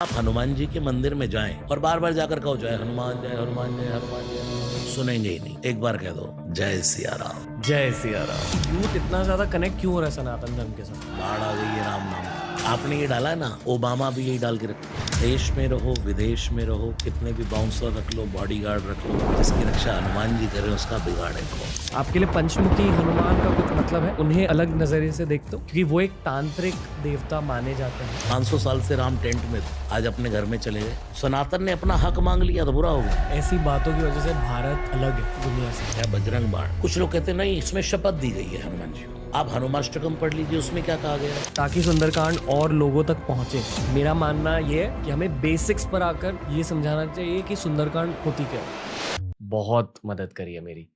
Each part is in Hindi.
आप हनुमान जी के मंदिर में जाएं और बार बार जाकर कहो जय हनुमान जय हनुमान जय हनुमान जय, सुनेंगे ही नहीं। एक बार कह दो जय सिया राम। जय सिया राम। यूथ इतना ज्यादा कनेक्ट क्यों हो रहा है सनातन धर्म के साथ? बाढ़ आ गई है राम नाम। आपने ये डाला है ना, ओबामा भी यही डाल के रखा। देश में रहो विदेश में रहो, कितने भी बाउंसर रख लो, बॉडीगार्ड रख लो, जिसकी रक्षा हनुमान जी करें उसका बिगाड़े कौन? आपके लिए पंचमुखी हनुमान का कुछ मतलब है? उन्हें अलग नजरिए से देखते हो क्योंकि वो एक तांत्रिक देवता माने जाते हैं। 500 साल से राम टेंट में थे, आज अपने घर में चले गए। सनातन ने अपना हक मांग लिया तो बुरा हो गया। ऐसी बातों की वजह से भारत अलग है दुनिया से। या बजरंग बाण, कुछ लोग कहते नहीं इसमें शपथ दी गई है हनुमान जी को। आप हनुमाष्टकम पढ़ लीजिए, उसमें क्या कहा गया है। ताकि सुंदरकांड और लोगों तक पहुंचे। मेरा मानना ये है कि हमें बेसिक्स पर आकर ये समझाना चाहिए कि सुंदरकांड होती क्या है। बहुत मदद करी है मेरी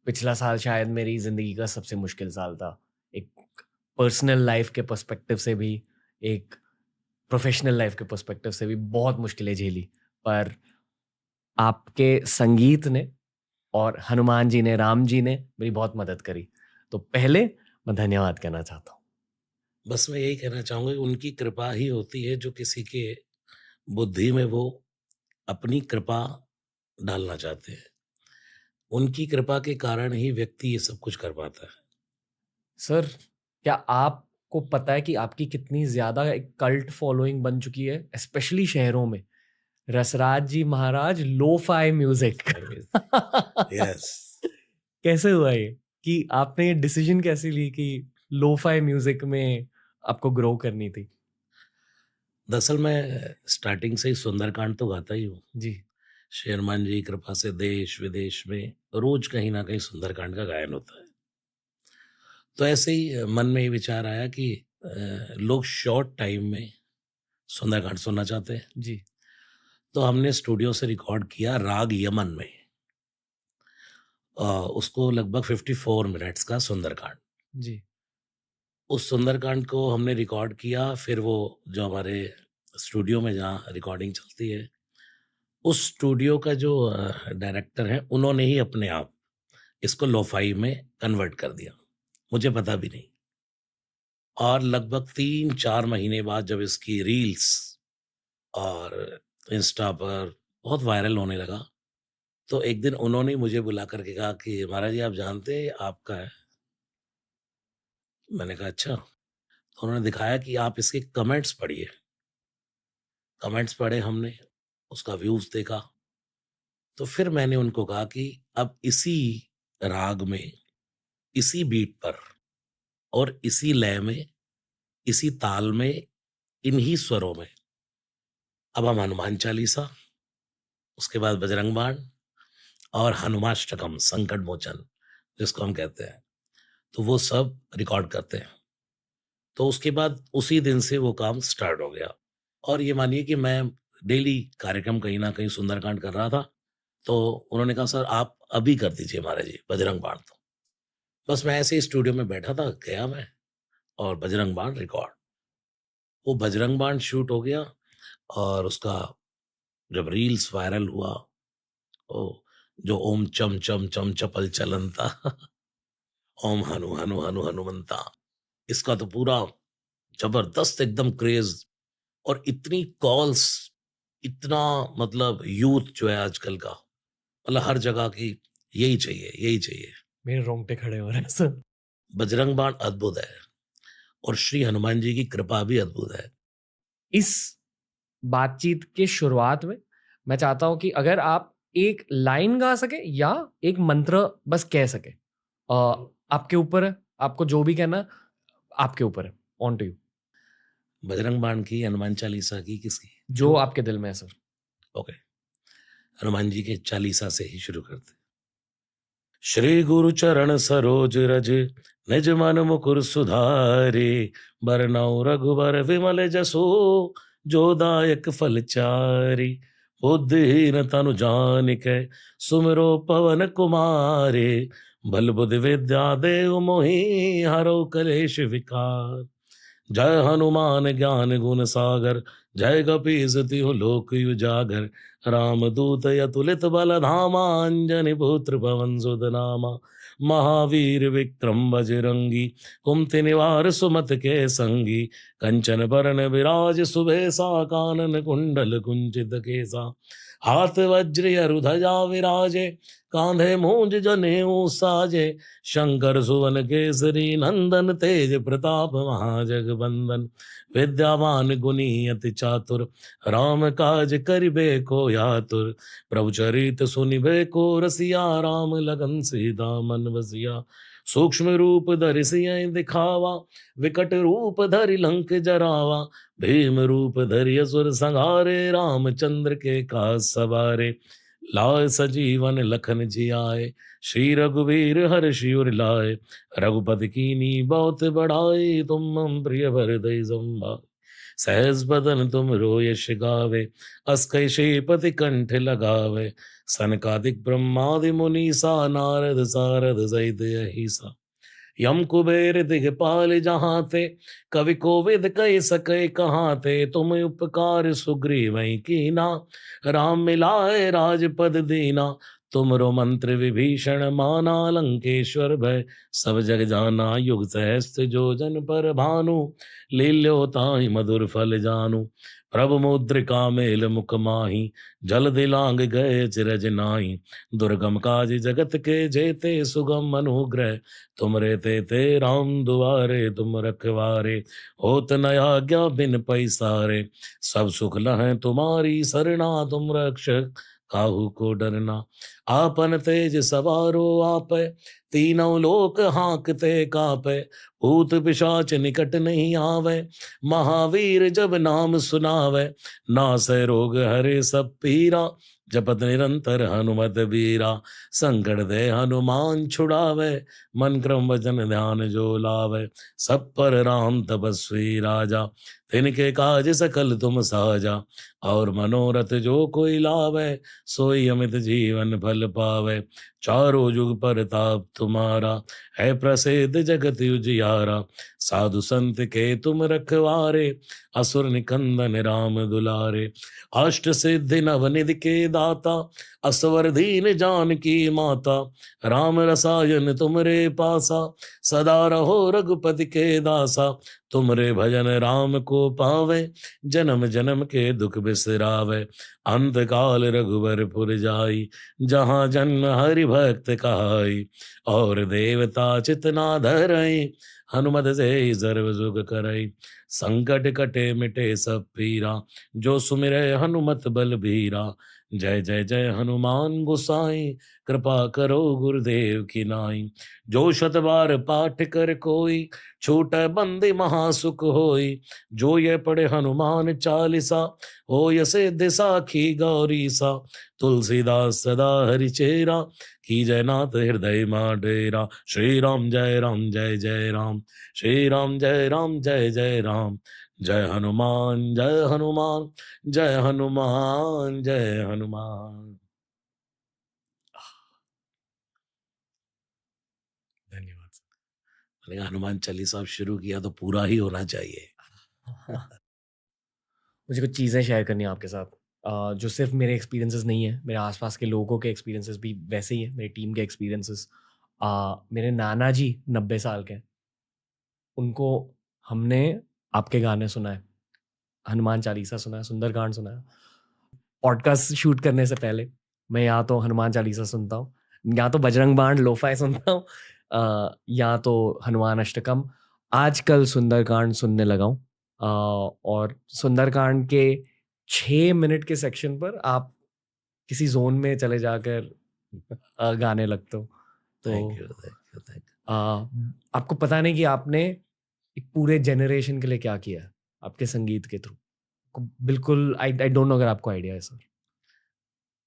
पिछला साल शायद मेरी जिंदगी का सबसे मुश्किल साल था। एक पर्सनल लाइफ के पर्सपेक्टिव से भी, एक प्रोफेशनल लाइफ के पर्सपेक्टिव से भी बहुत मुश्किलें झेली, पर आपके संगीत ने और हनुमान जी ने, राम जी ने मेरी बहुत मदद करी। तो पहले मैं धन्यवाद कहना चाहता हूँ। बस मैं यही कहना चाहूंगा कि उनकी कृपा ही होती है जो किसी के बुद्धि में वो अपनी कृपा डालना चाहते हैं। उनकी कृपा के कारण ही व्यक्ति ये सब कुछ कर पाता है। सर, क्या आपको पता है कि आपकी कितनी ज्यादा एक कल्ट फॉलोइंग बन चुकी है, स्पेशली शहरों में? रसराज जी महाराज लो-फाई म्यूजिक। यस। कैसे हुआ ये कि आपने ये डिसीजन कैसे ली कि लो-फाई म्यूजिक में आपको ग्रो करनी थी? दरअसल मैं स्टार्टिंग से ही सुंदरकांड तो गाता ही हूँ। जी। श्री हनुमान जी की कृपा से देश विदेश में रोज कहीं ना कहीं सुंदरकांड का गायन होता है। तो ऐसे ही मन में ये विचार आया कि लोग शॉर्ट टाइम में सुंदरकांड सुनना चाहते हैं। जी। तो हमने स्टूडियो से रिकॉर्ड किया राग यमन में। उसको लगभग 54 मिनट्स का सुंदरकांड। जी। उस सुंदरकांड को हमने रिकॉर्ड किया। फिर वो जो हमारे स्टूडियो में जहाँ रिकॉर्डिंग चलती है, उस स्टूडियो का जो डायरेक्टर है, उन्होंने ही अपने आप इसको लोफाई में कन्वर्ट कर दिया, मुझे पता भी नहीं। और लगभग 3-4 महीने बाद जब इसकी रील्स और इंस्टा पर बहुत वायरल होने लगा, तो एक दिन उन्होंने मुझे बुला करके कहा कि महाराज जी आप जानते हैं ये आपका है? मैंने कहा अच्छा। तो उन्होंने दिखाया कि आप इसके कमेंट्स पढ़िए। कमेंट्स पढ़े हमने, उसका व्यूज देखा। तो फिर मैंने उनको कहा कि अब इसी राग में, इसी बीट पर और इसी लय में, इसी ताल में, इन्हीं स्वरों में अब हम हनुमान चालीसा, उसके बाद बजरंग बाण और हनुमाष्टकम संकट मोचन जिसको हम कहते हैं, तो वो सब रिकॉर्ड करते हैं। तो उसके बाद उसी दिन से वो काम स्टार्ट हो गया। और ये मानिए कि मैं डेली कार्यक्रम कहीं ना कहीं सुंदरकांड कर रहा था। तो उन्होंने कहा सर आप अभी कर दीजिए महाराज जी बजरंग बाण। तो बस मैं ऐसे ही स्टूडियो में बैठा था, गया मैं और बजरंग बाण रिकॉर्ड। वो बजरंग बाण शूट हो गया और उसका जब रील्स वायरल हुआ, ओ जो ओम चम चम चम चपल चलन था ओम हनु हनु हनु हनुमंता, इसका तो पूरा जबरदस्त एकदम क्रेज। और इतनी कॉल्स, इतना मतलब यूथ जो है आजकल का, मतलब हर जगह की यही चाहिए यही चाहिए। मेरे रोंगटे खड़े हो रहे हैं सर। बजरंग बाण अद्भुत है और श्री हनुमान जी की कृपा भी अद्भुत है। इस बातचीत के शुरुआत में मैं चाहता हूं कि अगर आप एक लाइन गा सके या एक मंत्र बस कह सके, आपके ऊपर है, आपको जो भी कहना है, आपके ऊपर है। On to you. बजरंग बाण की, हनुमान चालीसा की, किसकी? जो आपके दिल में है सर। ओके, हनुमान जी के चालीसा से ही शुरू करते। श्री गुरु चरण सरोज रज, निज मन मुकुर सुधारे, बरनउँ रघुबर विमल जसो, जो दायक फल चारि। बुद्धिहीन तनु जानिकै, सुमिरो पवन कुमारे, बल बुद्धि विद्या देव मोहि, हरौ कलेश विकार। जय हनुमान ज्ञान गुण सागर, जय कपीस तिहु लोक उजागर। रामदूत अतुलित बल धामा, अंजनी पुत्र पवन सुत नामा। महावीर विक्रम बजरंगी, कुमति निवार सुमत के संगी। कंचन बरन विराज सुबेसा, कानन कुंडल कुंचित केसा, हाथ वज्र अरुध्वजा विराजे, कांधे मूंज जनेऊ साजे, शंकर सुवन केसरी नंदन, तेज प्रताप महाजगबंदन, विद्यावान गुणी अति चातुर, राम काज करिबे को यातुर, प्रभु चरित सुनिबे को रसिया, राम लगन सीता मन बसिया, सूक्ष्म रूप धरि सियहि दिखावा, विकट रूप धरि लंक जरावा, भीम रूप धरि असुर संहारे, रामचंद्र के काज सवारे, लाय सजीवन लखन जियाए, श्री रघुवीर हर्षि उर लाए, रघुपति कीनी बहुत बढ़ाई, तुम मम प्रिय भरदई संभाई, सहज बदन तुम यश गावे, अस कैशेपति कंठ लगावे, सनकादिक ब्रह्मादि मुनीसा, नारद सारद सहित अहिसा, यम कुबेर दिगपाल जहाँ ते, कवि कोविद कह सके कहाँ ते, तुम उपकार सुग्रीवै कीना, राम मिलाए राजपद दीना, तुमरो मंत्र विभीषण माना, लंकेश्वर भय सब जग जाना, युग सहस्त्र जो जन पर भानु, लील्यो ताहि मधुर फल जानू, प्रभु मुद्रिका मेल मुख माही, जल दिलांग गए चिरज नाई, दुर्गम काज जगत के जेते, सुगम अनुग्रह तुमरे ते राम दुआरे, तुम रखवारे, होत न आज्ञा बिन पैसारे, सब सुख लहै तुम्हारी सरना, तुम रक्षक काहू को डरना, आपन तेज सवारो आपै, तीनों लोक हाँकते कापै, भूत पिशाच निकट नहीं आवे, महावीर जब नाम सुनावे, नासै रोग हरे सब पीरा, जपत निरंतर हनुमत बीरा, संकट दे हनुमान छुड़ावे, मन क्रम वचन ध्यान जो लावे, सब पर राम तपस्वी राजा, तिनके काज सकल तुम साजा, और मनोरथ जो कोई लावे, सोई अमित जीवन फल पावे, चारों जुग परताप तुम्हारा, है प्रसिद्ध जगत उजियारा, साधु संत के तुम रखवारे, असुर निकंदन राम दुलारे, अष्ट सिद्धि नवनिधि के दाता, असवर दीन जानकी माता, राम रसायन तुमरे पासा, सदा रहो रघुपति के दासा, तुमरे भजन राम को पावे, जन्म जन्म के दुख बिसरावे, अंत काल रघुबर पुर जाई, जहाँ जन्म हरि भक्त कहाई, और देवता चितना धरई, हनुमत से सर्व सुख करई, संकट कटे मिटे सब पीरा, जो सुमिरै हनुमत बल बीरा, जय जय जय हनुमान गोसाई, कृपा करो गुरुदेव की नाई, जो शत बार पाठ कर कोई, छूटै बंदी महासुख होई, जो ये पढ़े हनुमान चालीसा, हो यसे दिशा खी गौरी सा, तुलसीदास सदा हरि चेरा, की जय नाथ हृदय मा डेरा, श्री राम जय राम जय जय राम, श्री राम जय राम जय जय राम, जय हनुमान जय हनुमान, जय हनुमान जय हनुमान। धन्यवाद सर। मैंने कहा, हनुमान चालीसा शुरू किया तो पूरा ही होना चाहिए। मुझे कुछ चीज़ें शेयर करनी है आपके साथ, जो सिर्फ मेरे एक्सपीरियंसेस नहीं है, मेरे आसपास के लोगों के एक्सपीरियंसेस भी वैसे ही है, मेरी टीम के एक्सपीरियंसेस। मेरे नाना जी 90 साल के हैं, उनको हमने आपके गाने सुनाए, हनुमान चालीसा सुना है, सुंदरकांड सुना है। पॉडकास्ट शूट करने से पहले मैं या तो हनुमान चालीसा सुनता हूँ, या तो बजरंग बाण लोफाई सुनता हूँ, या तो हनुमान अष्टकम। आजकल सुंदरकांड सुनने लगा हूँ, और सुंदरकांड के 6 मिनट के सेक्शन पर आप किसी जोन में चले जाकर गाने लगते हो। तो thank you thank you thank you. आपको पता नहीं कि आपने एक पूरे जनरेशन के लिए क्या किया है आपके संगीत के थ्रू। बिल्कुल आई डोंट नो अगर आपको आइडिया है सर,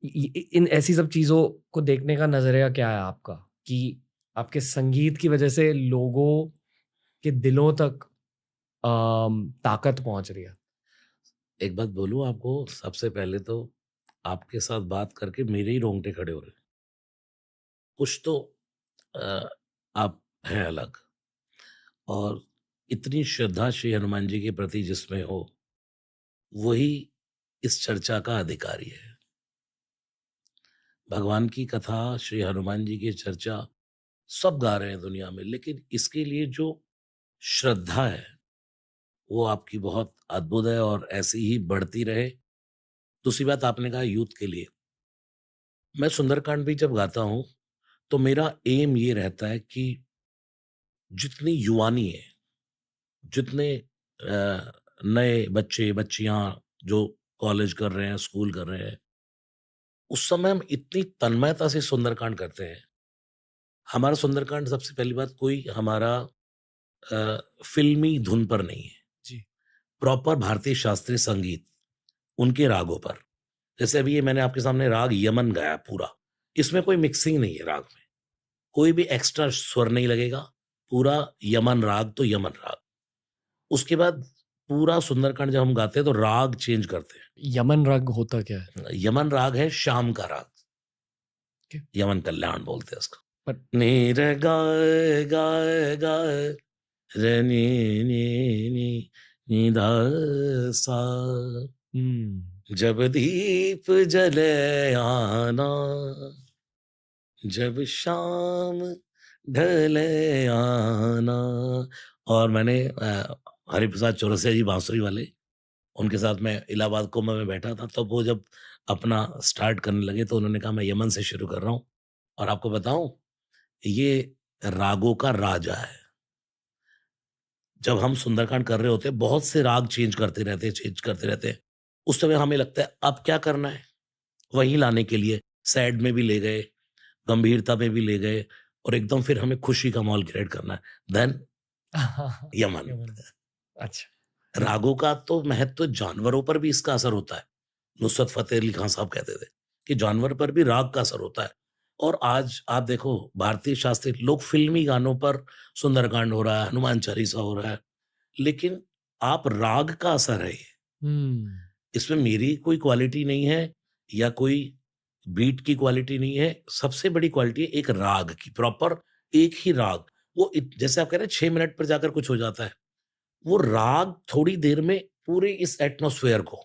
इन ऐसी सब चीज़ों को देखने का नज़रिया क्या है आपका, कि आपके संगीत की वजह से लोगों के दिलों तक ताकत पहुंच रही है। एक बात बोलूं आपको, सबसे पहले तो आपके साथ बात करके मेरे ही रोंगटे खड़े हो रहे। कुछ तो आप हैं अलग, और इतनी श्रद्धा श्री हनुमान जी के प्रति जिसमें हो, वही इस चर्चा का अधिकारी है। भगवान की कथा, श्री हनुमान जी की चर्चा सब गा रहे हैं दुनिया में, लेकिन इसके लिए जो श्रद्धा है वो आपकी बहुत अद्भुत है और ऐसी ही बढ़ती रहे। दूसरी बात आपने कहा यूथ के लिए, मैं सुंदरकांड भी जब गाता हूँ, तो मेरा एम ये रहता है कि जितनी युवानी है, जितने नए बच्चे, बच्चियाँ जो कॉलेज कर रहे हैं, स्कूल कर रहे हैं, उस समय हम इतनी तन्मयता से सुंदरकांड करते हैं। हमारा सुंदरकांड सबसे पहली बात कोई हमारा फ़िल्मी धुन पर नहीं है, जी। प्रॉपर भारतीय शास्त्रीय संगीत, उनके रागों पर। जैसे अभी ये मैंने आपके सामने राग यमन गाया पूरा, इसमें कोई मिक्सिंग नहीं है राग में, कोई भी एक्स्ट्रा स्वर नहीं लगेगा, पूरा यमन राग तो यमन राग। उसके बाद पूरा सुंदरकांड जब हम गाते हैं तो राग चेंज करते हैं। यमन राग होता क्या है? यमन राग है श्याम का राग, Okay. यमन कल्याण बोलते हैं उसको। But- नीर गाए गाए गाए रे नी नी नी नी धा सा, जब दीप जले आना, जब शाम ढले आना। और मैंने हरिप्रसाद चौरसिया जी बांसुरी वाले, उनके साथ मैं इलाहाबाद कुंभ में बैठा था, तब वो जब अपना स्टार्ट करने लगे तो उन्होंने कहा मैं यमन से शुरू कर रहा हूँ। और आपको बताऊं, ये रागों का राजा है। जब हम सुंदरकांड कर रहे होते हैं, बहुत से राग चेंज करते रहते हैं, चेंज करते रहते हैं। उस समय हमें लगता है अब क्या करना है, वहीं लाने के लिए सैड में भी ले गए, गंभीरता में भी ले गए, और एकदम फिर हमें खुशी का माहौल क्रिएट करना है, देन यमन। यमन। अच्छा। रागों का तो महत्व जानवरों पर भी इसका असर होता है। नुसरत फतेह अली खान साहब कहते थे कि जानवर पर भी राग का असर होता है। और आज आप देखो भारतीय शास्त्रीय लोग फिल्मी गानों पर सुंदरकांड हो रहा है, हनुमान चालीसा हो रहा है, लेकिन आप राग का असर है ये। इसमें मेरी कोई क्वालिटी नहीं है या कोई बीट की क्वालिटी नहीं है। सबसे बड़ी क्वालिटी है एक राग की, प्रॉपर एक ही राग। वो जैसे आप कह रहे हैं 6 मिनट पर जाकर कुछ हो जाता है, वो राग थोड़ी देर में पूरे इस एटमॉस्फेयर को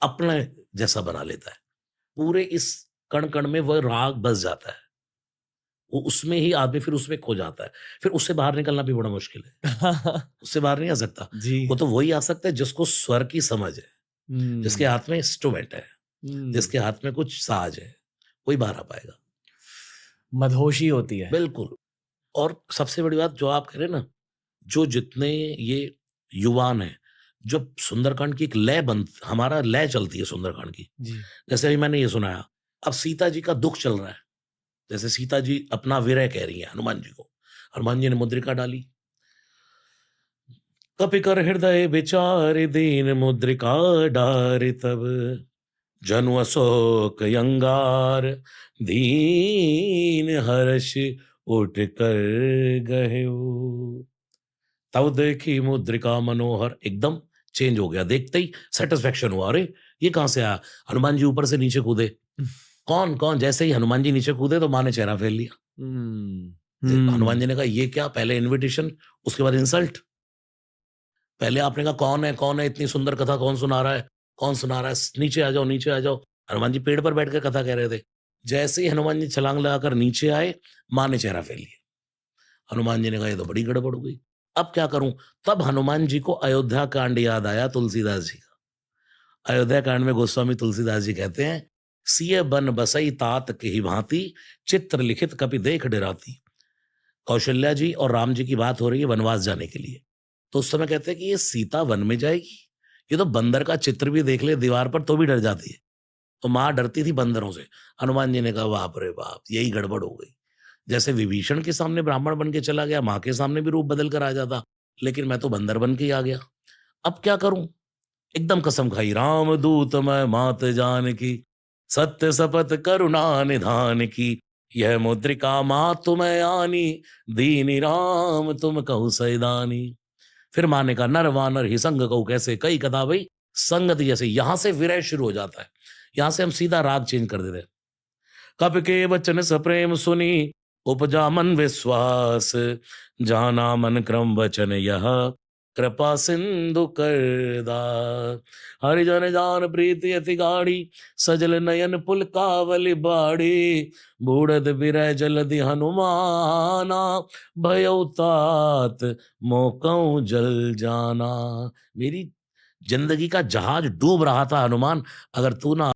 अपने जैसा बना लेता है। पूरे इस कण-कण में वह राग बस जाता है। वो उसमें ही आदमी फिर उसमें खो जाता है। फिर उससे बाहर निकलना भी बड़ा मुश्किल है। उससे बाहर नहीं आ सकता। जी। वो तो वही आ सकता है जिसको स्वर की समझ है, जिसके हम्म। हाथ में इंस्ट्रूमेंट है, जिसके हाथ में कुछ साज है, वही बाहर आ पाएगा। मदहोशी होती है। बिल्कुल। और सबसे बड़ी बात जो आप कह रहे हैं ना, जो जितने ये युवान हैं, जब सुंदरकांड की एक लय हमारा लय चलती है सुंदरकांड की। जी। जैसे अभी मैंने ये सुनाया, अब सीता जी का दुःख चल रहा है। जैसे सीता जी अपना विरह कह रही हैं हनुमान जी को। हनुमान जी ने मुद्रिका डाली। कपि कर हृदय विचार दीन मुद्रिका डारि तब, जनु अशोक यंगार दीन हर्ष उठ कर गहेऊ। तब देखी मुद्रिका मनोहर, एकदम चेंज हो गया। देखते ही सेटिस्फेक्शन हुआ, अरे ये कहां से आया। हनुमान जी ऊपर से नीचे कूदे। कौन कौन, जैसे ही हनुमान जी नीचे कूदे तो माँ ने चेहरा फेर लिया। हनुमान जी ने कहा ये क्या, पहले इनविटेशन उसके बाद इंसल्ट। पहले आपने कहा कौन है, इतनी सुंदर कथा कौन सुना रहा है, कौन सुना रहा है, नीचे आ जाओ, नीचे आ जाओ। हनुमान जी पेड़ पर बैठकर कथा कह रहे थे। जैसे ही हनुमान जी छलांग लगाकर नीचे आए, माँ ने चेहरा फेर लिया। हनुमान जी ने कहा ये तो बड़ी गड़बड़ हो गई, अब क्या करूं। तब हनुमान जी को अयोध्या कांड याद आया तुलसीदास जी का। अयोध्या कांड में गोस्वामी तुलसीदास जी कहते हैं, सिय बन बसई तात के ही भांति, चित्र लिखित कपि देख डराती। कौशल्या जी और राम जी की बात हो रही है वनवास जाने के लिए, तो उस समय कहते हैं कि ये सीता वन में जाएगी, ये तो बंदर का चित्र भी देख ले दीवार पर तो भी डर जाती है। तो माँ डरती थी बंदरों से। हनुमान जी ने कहा बाप रे बाप, यही गड़बड़ हो गई। जैसे विभीषण के सामने ब्राह्मण बन के चला गया, माँ के सामने भी रूप बदल कर आ जाता, लेकिन मैं तो बंदर बन के ही आ गया। अब क्या करूं। एकदम कसम खाई, राम दूत मैं मात जान की, सत्य शपथ करुणा निधान की, यह मुद्रिका माँ तुम्हें आनी, दीनी राम तुम कहु सैदानी। फिर माँ ने कहा नर वानर ही संग कहू कैसे, कई कथा भाई संगत जैसे। यहां से विरह शुरू हो जाता है, यहां से हम सीधा राग चेंज कर देते हैं। कब के वचन सप्रेम सुनी, उपजा मन विश्वास, जाना मन क्रम वचन यह, कृपा सिंधु करदा। हरिजन जान प्रीति अति गाढ़ी, सजल नयन पुल कावली बाड़ी। बूढ़द बिरह जलधि हनुमाना, भयउ तात मोकऊ जल जाना। मेरी जिंदगी का जहाज डूब रहा था हनुमान, अगर तू ना